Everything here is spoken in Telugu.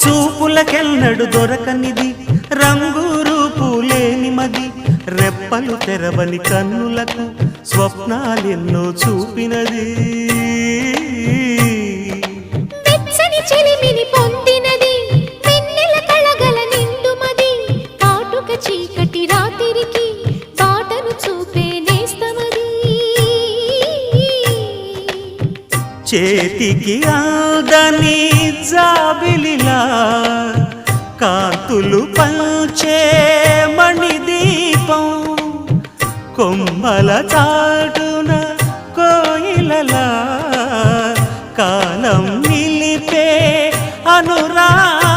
చూపులకెన్నడు దొరకనిది రంగు రూపు లేని మది రెప్పలు తెరవని కన్నులకు స్వప్నాలెన్నో చూపినది వెచ్చని చెలిమిని పొందినది వెన్నెల కళగల నిండుమది కాటుక చీకటి రాత్రికి బాటను చూపే నేస్తమది చేతికి ఆదని జాబిలిలా కాంతులు పంచే మణిదీపం కొమ్మల చాటున కోయిలలా కాలం నిలిపే అనురాగం